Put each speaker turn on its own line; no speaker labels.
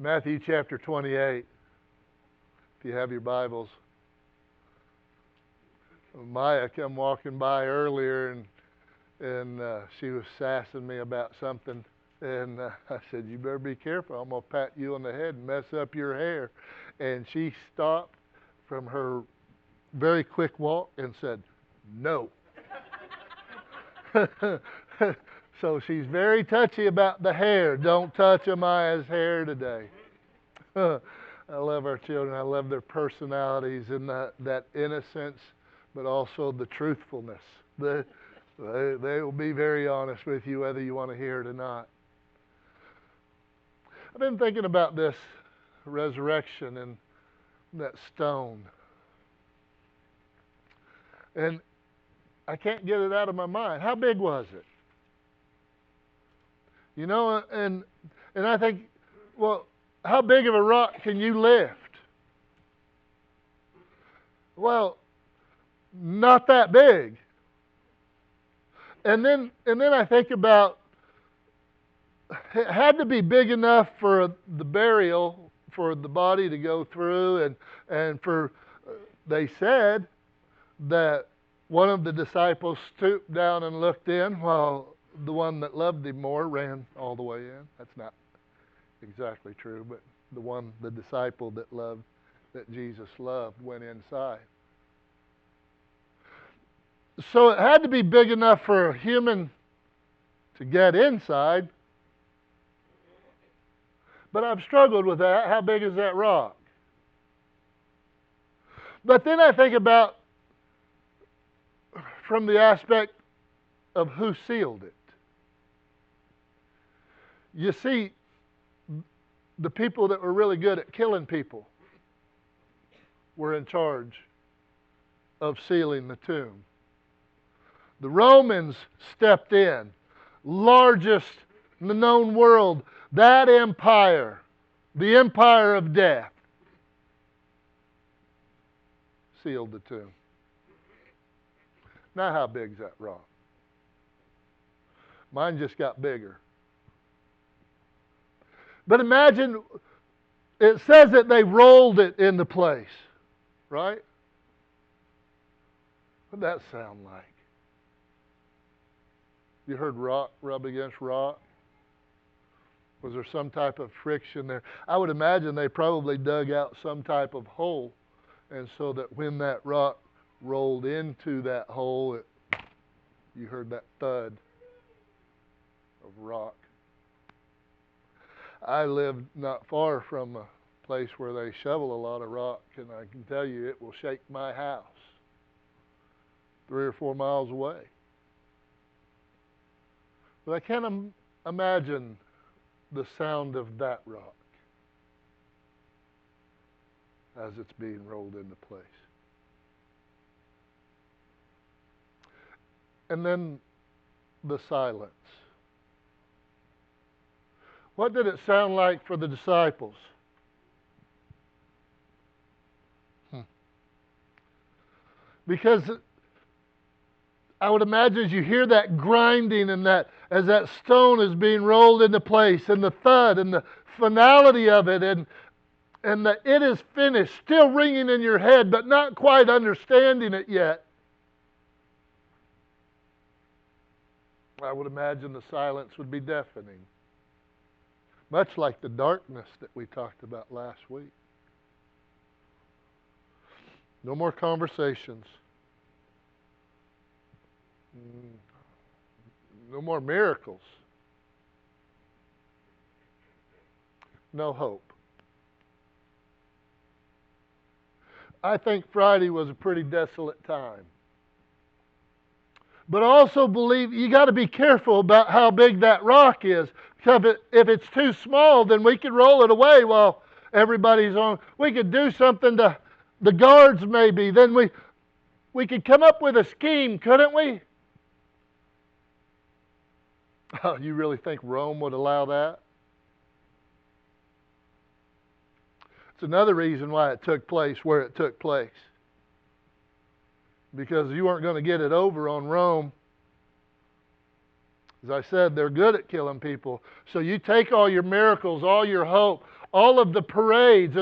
Matthew chapter 28, if you have your Bibles. Maya come walking by earlier and she was sassing me about something. And I said, you better be careful. I'm going to pat you on the head and mess up your hair. And she stopped from her very quick walk and said, no. So she's very touchy about the hair. Don't touch Amaya's hair today. I love our children. I love their personalities and that innocence, but also the truthfulness. They will be very honest with you whether you want to hear it or not. I've been thinking about this resurrection and that stone. And I can't get it out of my mind. How big was it? You know, and I think, well, how big of a rock can you lift? Well, not that big. And then I think about, it had to be big enough for the burial, for the body to go through, and for, they said that one of the disciples stooped down and looked in while the one that loved him more ran all the way in. That's not exactly true, but the disciple that Jesus loved went inside. So it had to be big enough for a human to get inside. But I've struggled with that. How big is that rock? But then I think about from the aspect of who sealed it. You see, the people that were really good at killing people were in charge of sealing the tomb. The Romans stepped in, largest in the known world, that empire, the empire of death, sealed the tomb. Now how big's that rock? Mine just got bigger. But imagine, it says that they rolled it into place, right? What would that sound like? You heard rock rub against rock? Was there some type of friction there? I would imagine they probably dug out some type of hole, and so that when that rock rolled into that hole, you heard that thud of rock. I lived not far from a place where they shovel a lot of rock, and I can tell you it will shake my house 3 or 4 miles away. But I can't imagine the sound of that rock as it's being rolled into place. And then the silence. What did it sound like for the disciples? Because I would imagine as you hear that grinding and that as that stone is being rolled into place, and the thud and the finality of it, and that it is finished, still ringing in your head, but not quite understanding it yet. I would imagine the silence would be deafening. Much like the darkness that we talked about last week. No more conversations. No more miracles. No hope. I think Friday was a pretty desolate time. But I also believe you got to be careful about how big that rock is. Because if it's too small, then we could roll it away while everybody's on. We could do something to the guards maybe. Then we could come up with a scheme, couldn't we? Oh, you really think Rome would allow that? It's another reason why it took place where it took place. Because you weren't going to get it over on Rome. As I said, they're good at killing people. So you take all your miracles, all your hope, all of the parades and